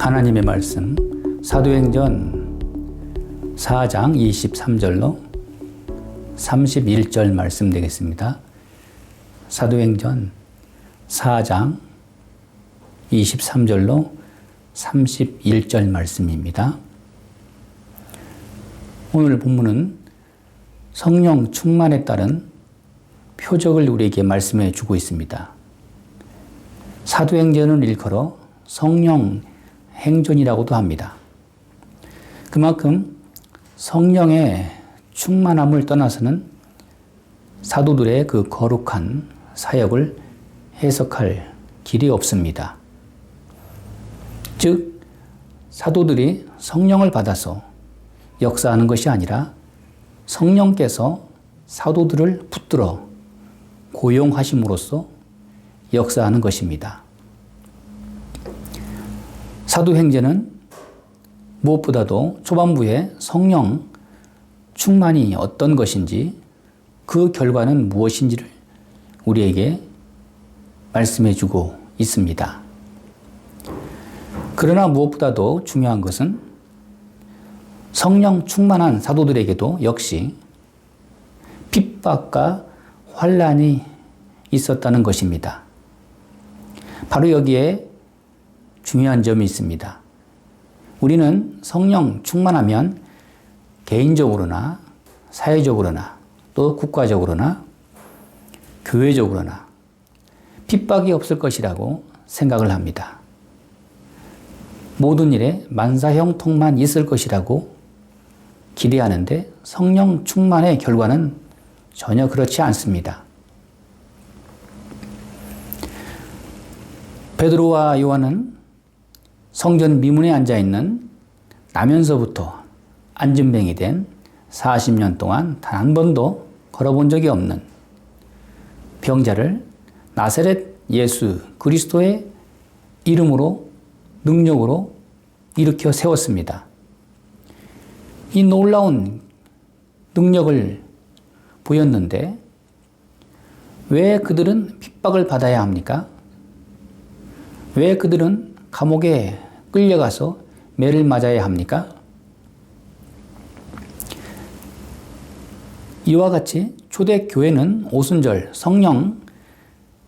하나님의 말씀 사도행전 4장 23절로 31절 말씀 되겠습니다. 사도행전 4장 23절로 31절 말씀입니다. 오늘 본문은 성령 충만에 따른 표적을 우리에게 말씀해 주고 있습니다. 사도행전을 일컬어 성령 행전이라고도 합니다. 그만큼 성령의 충만함을 떠나서는 사도들의 그 거룩한 사역을 해석할 길이 없습니다. 즉, 사도들이 성령을 받아서 역사하는 것이 아니라 성령께서 사도들을 붙들어 고용하심으로써 역사하는 것입니다. 사도행전은 무엇보다도 초반부에 성령 충만이 어떤 것인지 그 결과는 무엇인지를 우리에게 말씀해 주고 있습니다. 그러나 무엇보다도 중요한 것은 성령 충만한 사도들에게도 역시 핍박과 환난이 있었다는 것입니다. 바로 여기에 중요한 점이 있습니다. 우리는 성령 충만하면 개인적으로나 사회적으로나 또 국가적으로나 교회적으로나 핍박이 없을 것이라고 생각을 합니다. 모든 일에 만사형통만 있을 것이라고 기대하는데 성령 충만의 결과는 전혀 그렇지 않습니다. 베드로와 요한은 성전 미문에 앉아있는 나면서부터 안진뱅이 된 40년 동안 단 한 번도 걸어본 적이 없는 병자를 나사렛 예수 그리스도의 이름으로 능력으로 일으켜 세웠습니다. 이 놀라운 능력을 보였는데 왜 그들은 핍박을 받아야 합니까? 왜 그들은 감옥에 끌려가서 매를 맞아야 합니까? 이와 같이 초대교회는 오순절 성령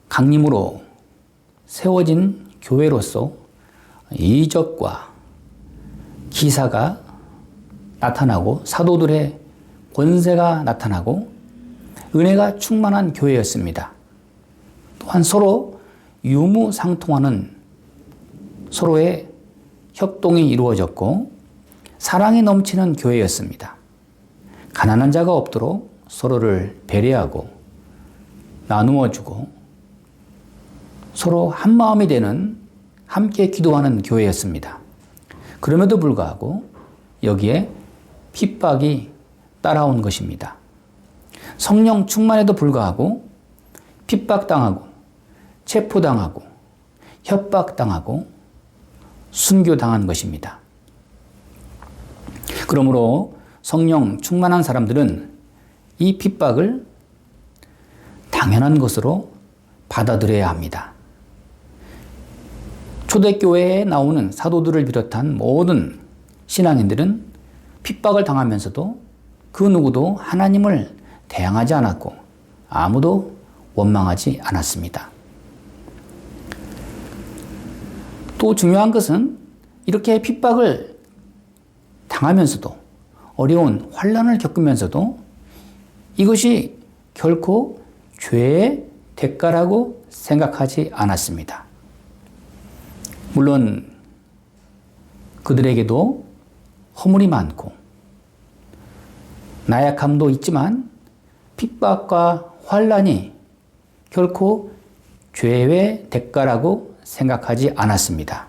강림으로 세워진 교회로서 이적과 기사가 나타나고 사도들의 권세가 나타나고 은혜가 충만한 교회였습니다. 또한 서로 유무상통하는 서로의 협동이 이루어졌고 사랑이 넘치는 교회였습니다. 가난한 자가 없도록 서로를 배려하고 나누어주고 서로 한마음이 되는 함께 기도하는 교회였습니다. 그럼에도 불구하고 여기에 핍박이 따라온 것입니다. 성령 충만에도 불구하고 핍박당하고 체포당하고 협박당하고 순교당한 것입니다. 그러므로 성령 충만한 사람들은 이 핍박을 당연한 것으로 받아들여야 합니다. 초대교회에 나오는 사도들을 비롯한 모든 신앙인들은 핍박을 당하면서도 그 누구도 하나님을 대항하지 않았고 아무도 원망하지 않았습니다. 또 중요한 것은 이렇게 핍박을 당하면서도 어려운 환난을 겪으면서도 이것이 결코 죄의 대가라고 생각하지 않았습니다. 물론 그들에게도 허물이 많고 나약함도 있지만 핍박과 환난이 결코 죄의 대가라고 생각하지 않았습니다.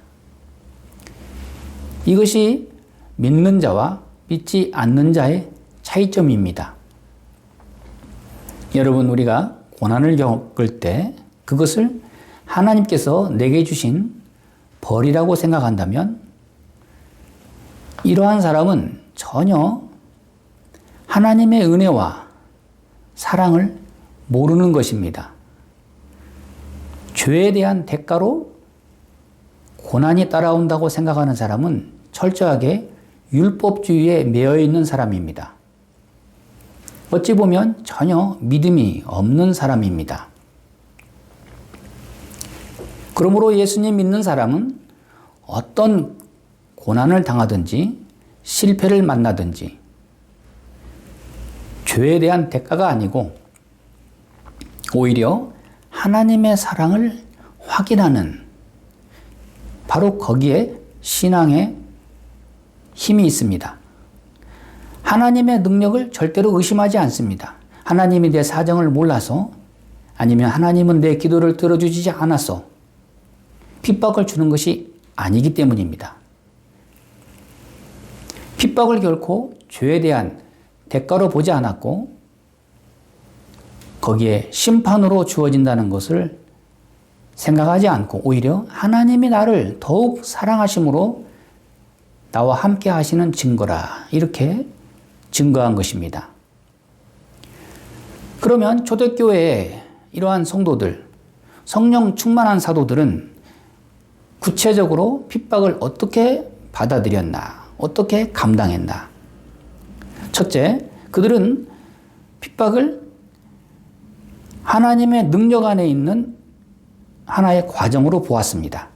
이것이 믿는 자와 믿지 않는 자의 차이점입니다. 여러분, 우리가 고난을 겪을 때 그것을 하나님께서 내게 주신 벌이라고 생각한다면 이러한 사람은 전혀 하나님의 은혜와 사랑을 모르는 것입니다. 죄에 대한 대가로 고난이 따라온다고 생각하는 사람은 철저하게 율법주의에 매여 있는 사람입니다. 어찌 보면 전혀 믿음이 없는 사람입니다. 그러므로 예수님 믿는 사람은 어떤 고난을 당하든지 실패를 만나든지 죄에 대한 대가가 아니고 오히려 하나님의 사랑을 확인하는 바로 거기에 신앙의 힘이 있습니다. 하나님의 능력을 절대로 의심하지 않습니다. 하나님이 내 사정을 몰라서 아니면 하나님은 내 기도를 들어주지 않아서 핍박을 주는 것이 아니기 때문입니다. 핍박을 결코 죄에 대한 대가로 보지 않았고 거기에 심판으로 주어진다는 것을 생각하지 않고 오히려 하나님이 나를 더욱 사랑하심으로 나와 함께 하시는 증거라 이렇게 증거한 것입니다. 그러면 초대교회의 이러한 성도들, 성령 충만한 사도들은 구체적으로 핍박을 어떻게 받아들였나, 어떻게 감당했나. 첫째, 그들은 핍박을 하나님의 능력 안에 있는 하나의 과정으로 보았습니다.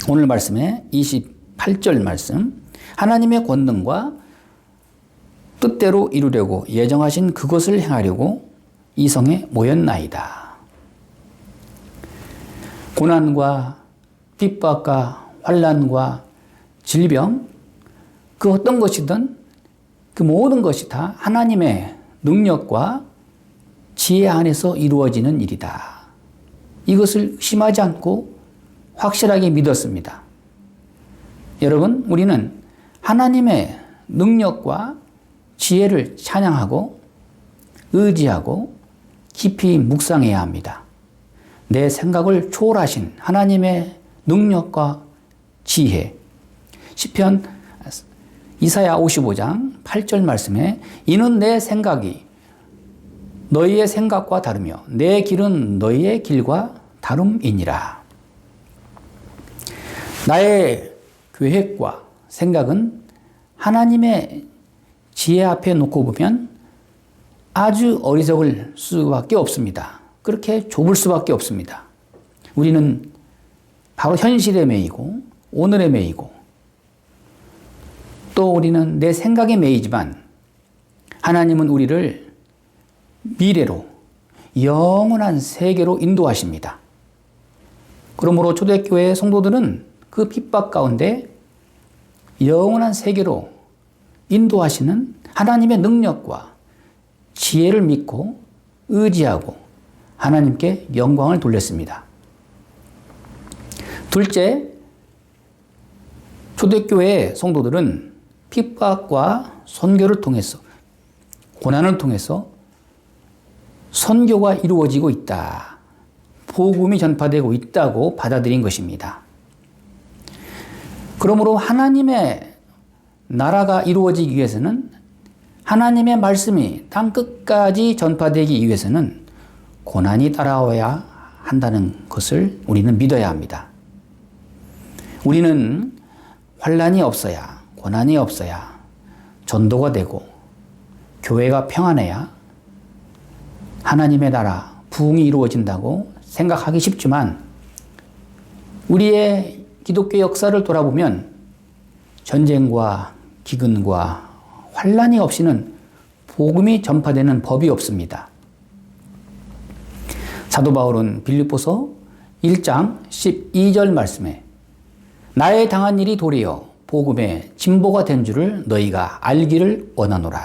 오늘 말씀의 28절 말씀, 하나님의 권능과 뜻대로 이루려고 예정하신 그것을 행하려고 이 성에 모였나이다. 고난과 핍박과 환난과 질병, 그 어떤 것이든 그 모든 것이 다 하나님의 능력과 지혜 안에서 이루어지는 일이다. 이것을 의심하지 않고 확실하게 믿었습니다. 여러분, 우리는 하나님의 능력과 지혜를 찬양하고 의지하고 깊이 묵상해야 합니다. 내 생각을 초월하신 하나님의 능력과 지혜. 시편 이사야 55장 8절 말씀에 이는 내 생각이 너희의 생각과 다르며 내 길은 너희의 길과 다름이니라. 나의 계획과 생각은 하나님의 지혜 앞에 놓고 보면 아주 어리석을 수밖에 없습니다. 그렇게 좁을 수밖에 없습니다. 우리는 바로 현실에 매이고 오늘에 매이고 또 우리는 내 생각에 매이지만 하나님은 우리를 미래로 영원한 세계로 인도하십니다. 그러므로 초대교회 성도들은 그 핍박 가운데 영원한 세계로 인도하시는 하나님의 능력과 지혜를 믿고 의지하고 하나님께 영광을 돌렸습니다. 둘째, 초대교회 성도들은 핍박과 선교를 통해서 고난을 통해서 선교가 이루어지고 있다. 복음이 전파되고 있다고 받아들인 것입니다. 그러므로 하나님의 나라가 이루어지기 위해서는 하나님의 말씀이 땅 끝까지 전파되기 위해서는 고난이 따라와야 한다는 것을 우리는 믿어야 합니다. 우리는 환난이 없어야, 고난이 없어야 전도가 되고 교회가 평안해야 하나님의 나라, 부흥이 이루어진다고 생각하기 쉽지만 우리의 기독교 역사를 돌아보면 전쟁과 기근과 환난이 없이는 복음이 전파되는 법이 없습니다. 사도 바울은 빌립보서 1장 12절 말씀에 나의 당한 일이 도리어 복음의 진보가 된 줄을 너희가 알기를 원하노라.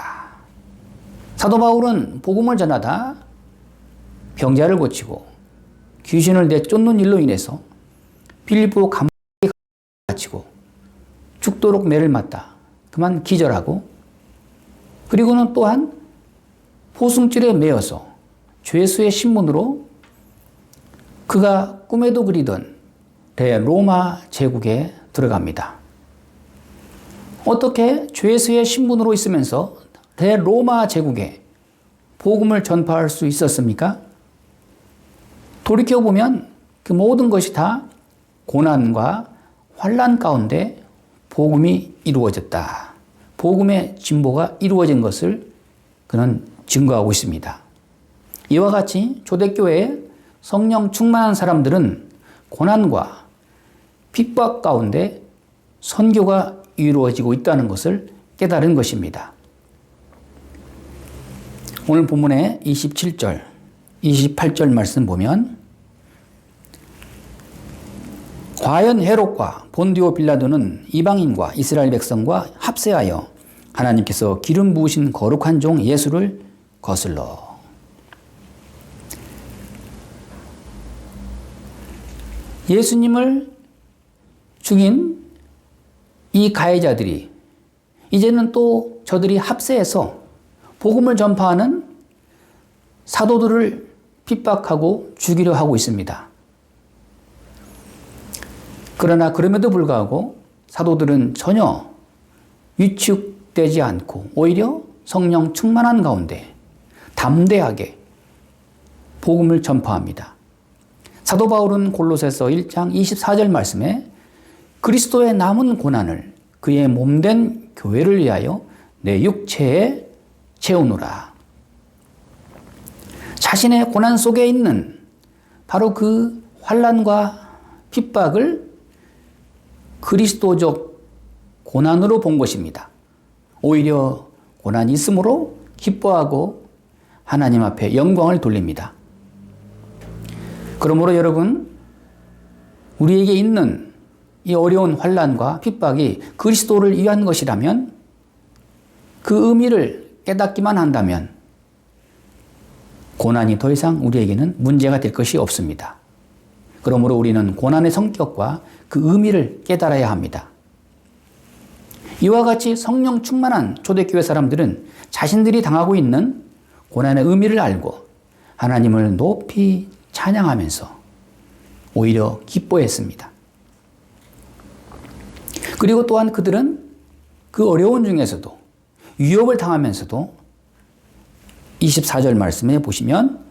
사도 바울은 복음을 전하다 병자를 고치고 귀신을 내쫓는 일로 인해서 빌립보 감옥에 갇히고 죽도록 매를 맞다. 그만 기절하고 그리고는 또한 포승줄에 매어서 죄수의 신분으로 그가 꿈에도 그리던 대로마 제국에 들어갑니다. 어떻게 죄수의 신분으로 있으면서 대로마 제국에 복음을 전파할 수 있었습니까? 돌이켜보면 그 모든 것이 다 고난과 환난 가운데 복음이 이루어졌다. 복음의 진보가 이루어진 것을 그는 증거하고 있습니다. 이와 같이 초대교회에 성령 충만한 사람들은 고난과 핍박 가운데 선교가 이루어지고 있다는 것을 깨달은 것입니다. 오늘 본문의 27절, 28절 말씀 보면 과연 헤롯과 본디오 빌라도는 이방인과 이스라엘 백성과 합세하여 하나님께서 기름 부으신 거룩한 종 예수를 거슬러. 예수님을 죽인 이 가해자들이 이제는 또 저들이 합세해서 복음을 전파하는 사도들을 핍박하고 죽이려 하고 있습니다. 그러나 그럼에도 불구하고 사도들은 전혀 위축되지 않고 오히려 성령 충만한 가운데 담대하게 복음을 전파합니다. 사도 바울은 골로새서 1장 24절 말씀에 그리스도의 남은 고난을 그의 몸된 교회를 위하여 내 육체에 채우노라. 자신의 고난 속에 있는 바로 그 환난과 핍박을 그리스도적 고난으로 본 것입니다. 오히려 고난이 있으므로 기뻐하고 하나님 앞에 영광을 돌립니다. 그러므로 여러분, 우리에게 있는 이 어려운 환난과 핍박이 그리스도를 위한 것이라면 그 의미를 깨닫기만 한다면 고난이 더 이상 우리에게는 문제가 될 것이 없습니다. 그러므로 우리는 고난의 성격과 그 의미를 깨달아야 합니다. 이와 같이 성령 충만한 초대교회 사람들은 자신들이 당하고 있는 고난의 의미를 알고 하나님을 높이 찬양하면서 오히려 기뻐했습니다. 그리고 또한 그들은 그 어려운 중에서도 위협을 당하면서도 24절 말씀에 보시면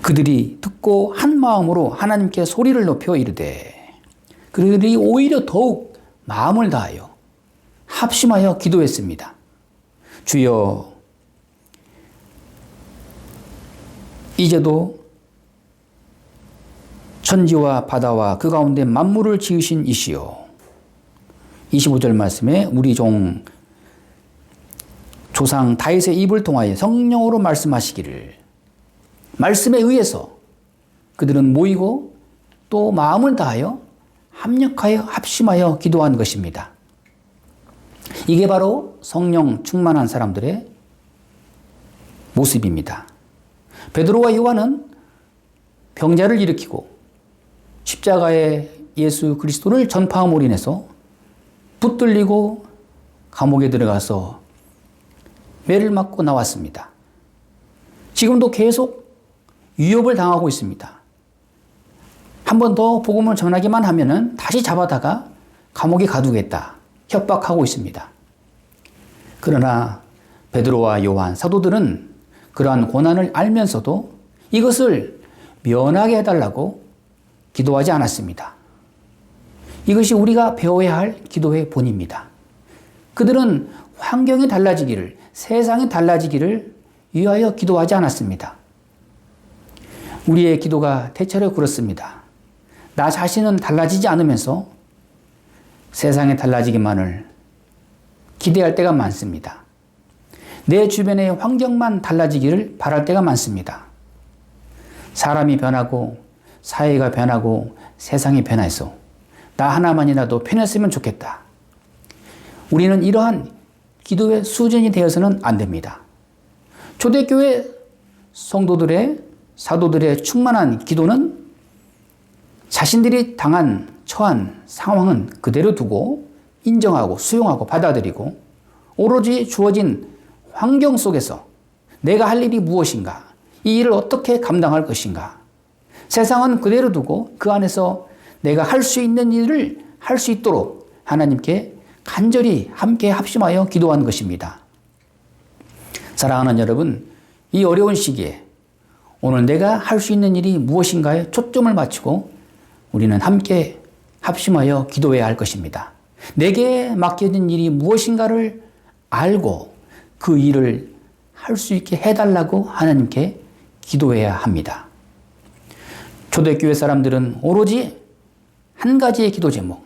그들이 듣고 한 마음으로 하나님께 소리를 높여 이르되 그들이 오히려 더욱 마음을 다하여 합심하여 기도했습니다. 주여 이제도 천지와 바다와 그 가운데 만물을 지으신 이시여 25절 말씀에 우리 종 조상 다윗의 입을 통하여 성령으로 말씀하시기를 말씀에 의해서 그들은 모이고 또 마음을 다하여 합력하여 합심하여 기도한 것입니다. 이게 바로 성령 충만한 사람들의 모습입니다. 베드로와 요한은 병자를 일으키고 십자가의 예수 그리스도를 전파함으로 인해서 붙들리고 감옥에 들어가서 매를 맞고 나왔습니다. 지금도 계속 위협을 당하고 있습니다. 한 번 더 복음을 전하기만 하면은 다시 잡아다가 감옥에 가두겠다 협박하고 있습니다. 그러나 베드로와 요한 사도들은 그러한 고난을 알면서도 이것을 면하게 해달라고 기도하지 않았습니다. 이것이 우리가 배워야 할 기도의 본입니다. 그들은 환경이 달라지기를, 세상이 달라지기를 위하여 기도하지 않았습니다. 우리의 기도가 대체로 그렇습니다. 나 자신은 달라지지 않으면서 세상이 달라지기만을 기대할 때가 많습니다. 내 주변의 환경만 달라지기를 바랄 때가 많습니다. 사람이 변하고 사회가 변하고 세상이 변해서 나 하나만이라도 편했으면 좋겠다. 우리는 이러한 기도의 수준이 되어서는 안 됩니다. 초대교회 성도들의 사도들의 충만한 기도는 자신들이 처한 상황은 그대로 두고 인정하고 수용하고 받아들이고 오로지 주어진 환경 속에서 내가 할 일이 무엇인가, 이 일을 어떻게 감당할 것인가, 세상은 그대로 두고 그 안에서 내가 할 수 있는 일을 할 수 있도록 하나님께 간절히 함께 합심하여 기도한 것입니다. 사랑하는 여러분, 이 어려운 시기에 오늘 내가 할 수 있는 일이 무엇인가에 초점을 맞추고 우리는 함께 합심하여 기도해야 할 것입니다. 내게 맡겨진 일이 무엇인가를 알고 그 일을 할 수 있게 해달라고 하나님께 기도해야 합니다. 초대교회 사람들은 오로지 한 가지의 기도 제목,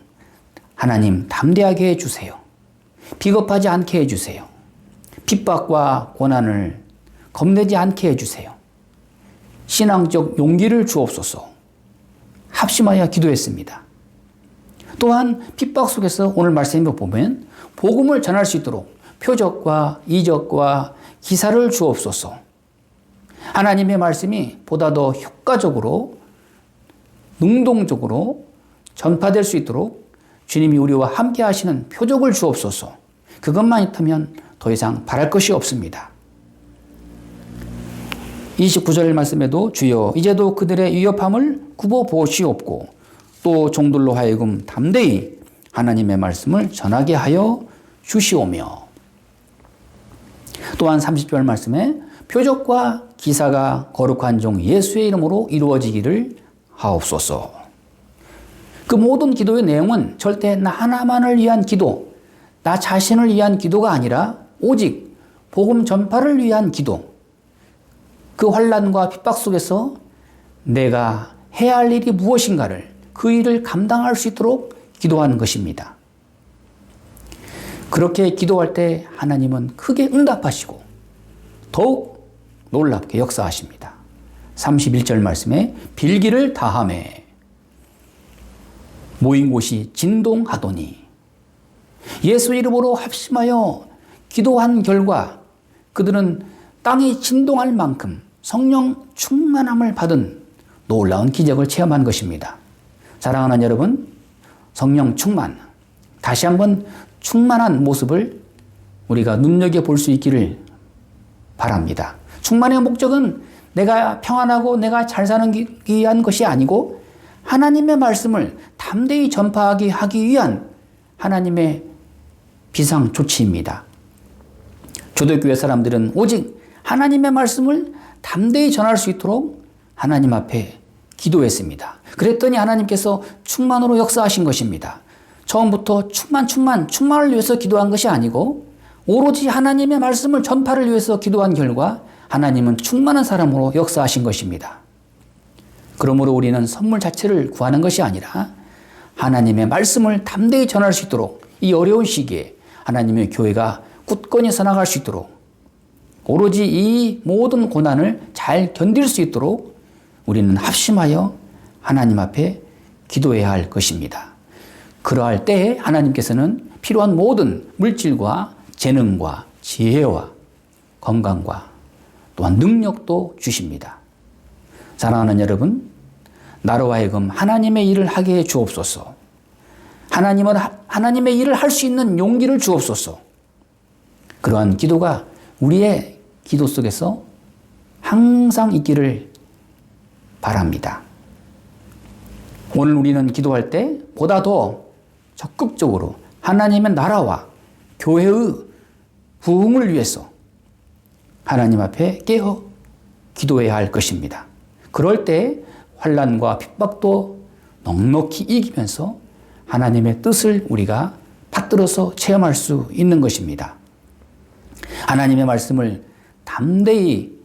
하나님 담대하게 해주세요. 비겁하지 않게 해주세요. 핍박과 고난을 겁내지 않게 해주세요. 신앙적 용기를 주옵소서. 합심하여 기도했습니다. 또한 핍박 속에서 오늘 말씀을 보면 복음을 전할 수 있도록 표적과 이적과 기사를 주옵소서. 하나님의 말씀이 보다 더 효과적으로 능동적으로 전파될 수 있도록 주님이 우리와 함께 하시는 표적을 주옵소서. 그것만 있다면 더 이상 바랄 것이 없습니다. 29절 말씀에도 주여 이제도 그들의 위협함을 굽어 보시옵고 또 종들로 하여금 담대히 하나님의 말씀을 전하게 하여 주시오며 또한 30절 말씀에 표적과 기사가 거룩한 종 예수의 이름으로 이루어지기를 하옵소서. 그 모든 기도의 내용은 절대 나 하나만을 위한 기도, 나 자신을 위한 기도가 아니라 오직 복음 전파를 위한 기도, 그 환난과 핍박 속에서 내가 해야 할 일이 무엇인가를 그 일을 감당할 수 있도록 기도하는 것입니다. 그렇게 기도할 때 하나님은 크게 응답하시고 더욱 놀랍게 역사하십니다. 31절 말씀에 빌기를 다하매 모인 곳이 진동하더니 예수 이름으로 합심하여 기도한 결과 그들은 땅이 진동할 만큼 성령 충만함을 받은 놀라운 기적을 체험한 것입니다. 사랑하는 여러분, 성령 충만, 다시 한번 충만한 모습을 우리가 눈여겨볼 수 있기를 바랍니다. 충만의 목적은 내가 평안하고 내가 잘 사는 위한 것이 아니고 하나님의 말씀을 담대히 전파하기 하기 위한 하나님의 비상조치입니다. 초대교회 사람들은 오직 하나님의 말씀을 담대히 전할 수 있도록 하나님 앞에 기도했습니다. 그랬더니 하나님께서 충만으로 역사하신 것입니다. 처음부터 충만을 위해서 기도한 것이 아니고 오로지 하나님의 말씀을 전파를 위해서 기도한 결과 하나님은 충만한 사람으로 역사하신 것입니다. 그러므로 우리는 선물 자체를 구하는 것이 아니라 하나님의 말씀을 담대히 전할 수 있도록 이 어려운 시기에 하나님의 교회가 굳건히 서나갈 수 있도록 오로지 이 모든 고난을 잘 견딜 수 있도록 우리는 합심하여 하나님 앞에 기도해야 할 것입니다. 그러할 때에 하나님께서는 필요한 모든 물질과 재능과 지혜와 건강과 또한 능력도 주십니다. 사랑하는 여러분, 나로 하여금 하나님의 일을 하게 해 주옵소서. 하나님의 일을 할 수 있는 용기를 주옵소서. 그러한 기도가 우리의 기도 속에서 항상 있기를 바랍니다. 오늘 우리는 기도할 때 보다 더 적극적으로 하나님의 나라와 교회의 부흥을 위해서 하나님 앞에 깨어 기도해야 할 것입니다. 그럴 때 환난과 핍박도 넉넉히 이기면서 하나님의 뜻을 우리가 받들어서 체험할 수 있는 것입니다. 하나님의 말씀을 담대히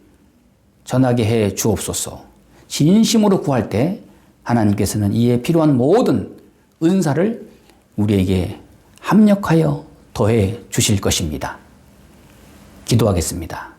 전하게 해 주옵소서. 진심으로 구할 때 하나님께서는 이에 필요한 모든 은사를 우리에게 합력하여 더해 주실 것입니다. 기도하겠습니다.